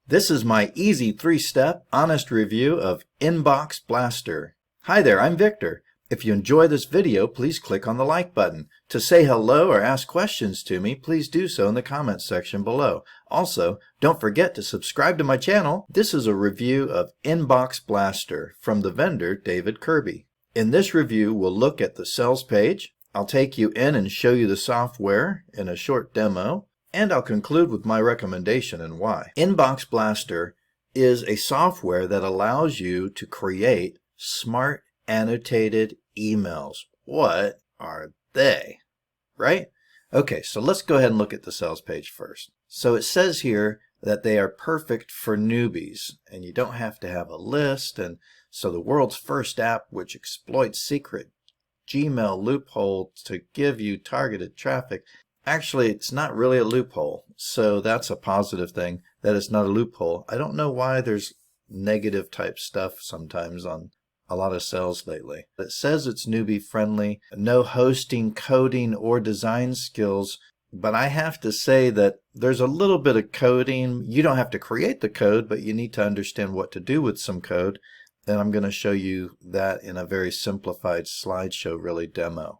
This is my easy 3-step honest review of Inbox Blaster. Hi there, I'm Victor. If you enjoy this video, please click on the like button. To say hello or ask questions to me, please do so in the comments section below. Also, don't forget to subscribe to my channel. This is a review of Inbox Blaster from the vendor David Kirby. In this review, we'll look at the sales page. I'll take you in and show you the software in a short demo. And I'll conclude with my recommendation and why. Inbox Blaster is a software that allows you to create smart annotated emails. What are they? Right? Okay, so let's go ahead and look at the sales page first. So it says here that they are perfect for newbies, and you don't have to have a list. And so the world's first app which exploits secret Gmail loophole to give you targeted traffic. Actually, it's not really a loophole, so that's a positive thing, that it's not a loophole. I don't know why there's negative type stuff sometimes on a lot of sales lately. It says it's newbie friendly, no hosting, coding, or design skills, but I have to say that there's a little bit of coding. You don't have to create the code, but you need to understand what to do with some code, and I'm going to show you that in a very simplified slideshow really demo.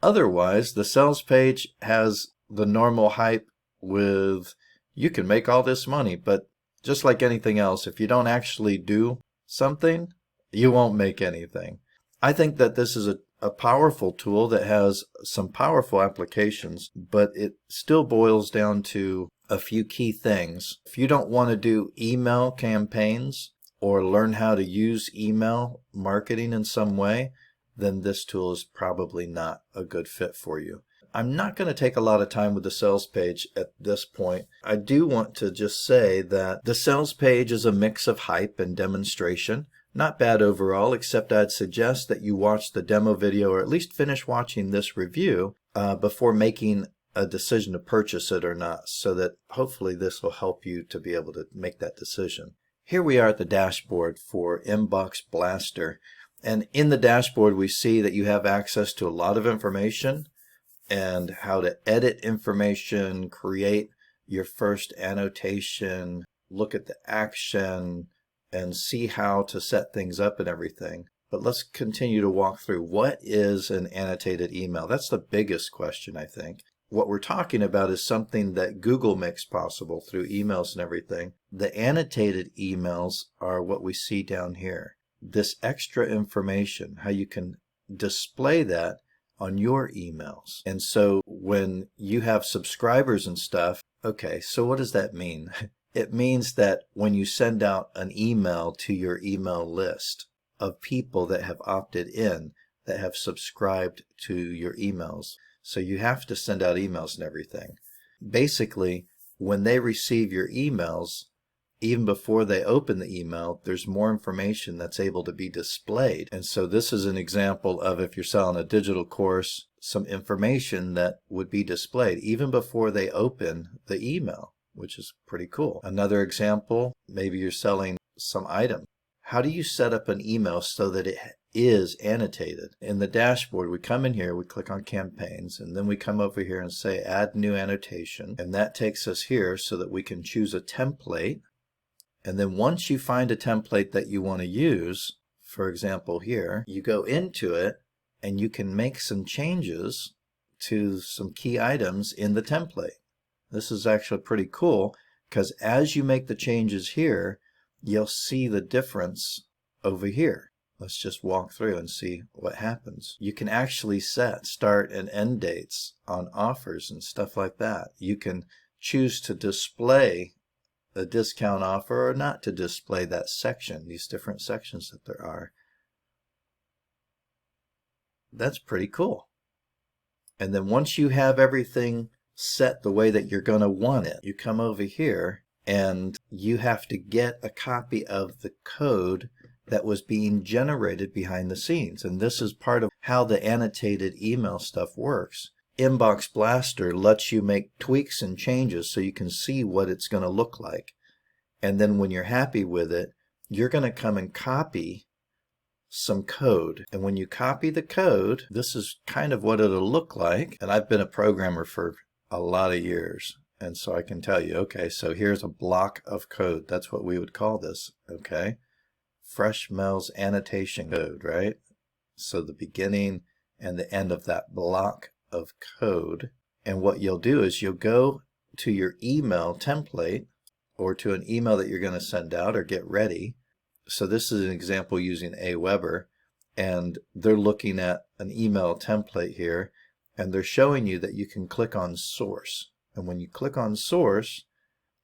Otherwise, the sales page has the normal hype with you can make all this money, but just like anything else, if you don't actually do something, you won't make anything. I think that this is a powerful tool that has some powerful applications, but it still boils down to a few key things. If you don't want to do email campaigns or learn how to use email marketing in some way, then this tool is probably not a good fit for you. I'm not going to take a lot of time with the sales page at this point. I do want to just say that the sales page is a mix of hype and demonstration. Not bad overall, except I'd suggest that you watch the demo video or at least finish watching this review before making a decision to purchase it or not, so that hopefully this will help you to be able to make that decision. Here we are at the dashboard for Inbox Blaster. And in the dashboard, we see that you have access to a lot of information and how to edit information, create your first annotation, look at the action, and see how to set things up and everything. But let's continue to walk through what is an annotated email. That's the biggest question, I think. What we're talking about is something that Google makes possible through emails and everything. The annotated emails are what we see down here. This extra information, how you can display that on your emails. And so when you have subscribers and stuff, okay, so what does that mean? It means that when you send out an email to your email list of people that have opted in, that have subscribed to your emails, so you have to send out emails and everything. Basically, when they receive your emails, even before they open the email, there's more information that's able to be displayed. And so this is an example of, if you're selling a digital course, some information that would be displayed even before they open the email, which is pretty cool. Another example, maybe you're selling some item. How do you set up an email so that it is annotated? In the dashboard, we come in here, we click on campaigns, and then we come over here and say add new annotation. And that takes us here so that we can choose a template. And then once you find a template that you want to use, for example here, you go into it and you can make some changes to some key items in the template. This is actually pretty cool because as you make the changes here, you'll see the difference over here. Let's just walk through and see what happens. You can actually set start and end dates on offers and stuff like that. You can choose to display a discount offer or not to display that section, these different sections that there are. That's pretty cool. And then once you have everything set the way that you're going to want it, you come over here and you have to get a copy of the code that was being generated behind the scenes. And this is part of how the annotated email stuff works. Inbox Blaster lets you make tweaks and changes so you can see what it's going to look like. And then when you're happy with it, you're going to come and copy some code. And when you copy the code, this is kind of what it'll look like. And I've been a programmer for a lot of years. And so I can tell you, okay, so here's a block of code. That's what we would call this, okay? Fresh Mail's annotation code, right? So the beginning and the end of that block of code. And what you'll do is you'll go to your email template or to an email that you're going to send out or get ready. So this is an example using Aweber, and they're looking at an email template here, and they're showing you that you can click on source. And when you click on source,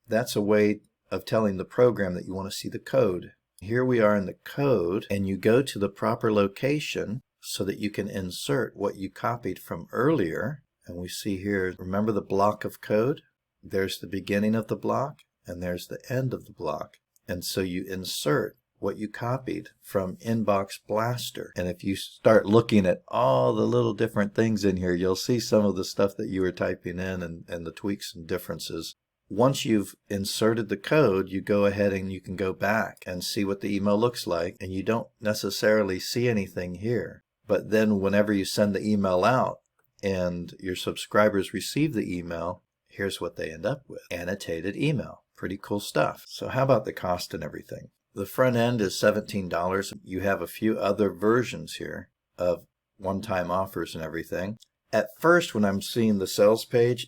that's a way of telling the program that you want to see the code. Here we are in the code, and you go to the proper location so that you can insert what you copied from earlier. And we see here, remember the block of code? There's the beginning of the block, and there's the end of the block. And so you insert what you copied from Inbox Blaster. And if you start looking at all the little different things in here, you'll see some of the stuff that you were typing in and the tweaks and differences. Once you've inserted the code, you go ahead and you can go back and see what the email looks like, and you don't necessarily see anything here. But then whenever you send the email out and your subscribers receive the email, here's what they end up with. Annotated email. Pretty cool stuff. So how about the cost and everything? The front end is $17. You have a few other versions here of one-time offers and everything. At first, when I'm seeing the sales page,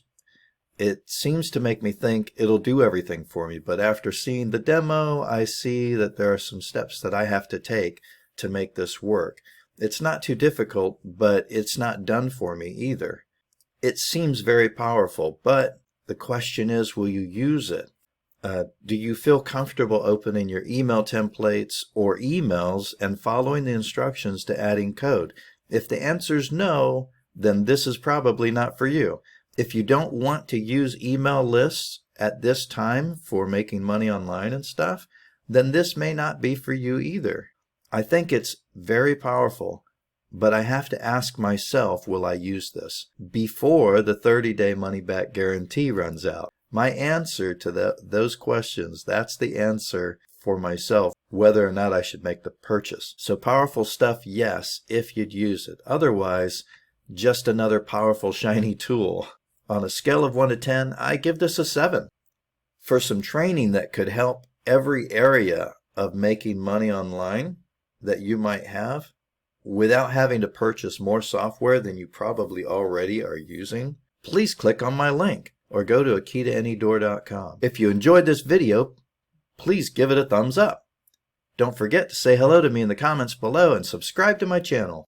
it seems to make me think it'll do everything for me. But after seeing the demo, I see that there are some steps that I have to take to make this work. It's not too difficult, but it's not done for me either. It seems very powerful, but the question is, will you use it? Do you feel comfortable opening your email templates or emails and following the instructions to adding code? If the answer is no, then this is probably not for you. If you don't want to use email lists at this time for making money online and stuff, then this may not be for you either. I think it's very powerful, but I have to ask myself, will I use this before the 30-day money-back guarantee runs out? My answer to those questions, that's the answer for myself, whether or not I should make the purchase. So powerful stuff, yes, if you'd use it. Otherwise, just another powerful, shiny tool. On a scale of 1 to 10, I give this a 7. For some training that could help every area of making money online that you might have, without having to purchase more software than you probably already are using, please click on my link or go to 𝐘𝐸2AnyDoor.com. If you enjoyed this video, please give it a thumbs up. Don't forget to say hello to me in the comments below and subscribe to my channel.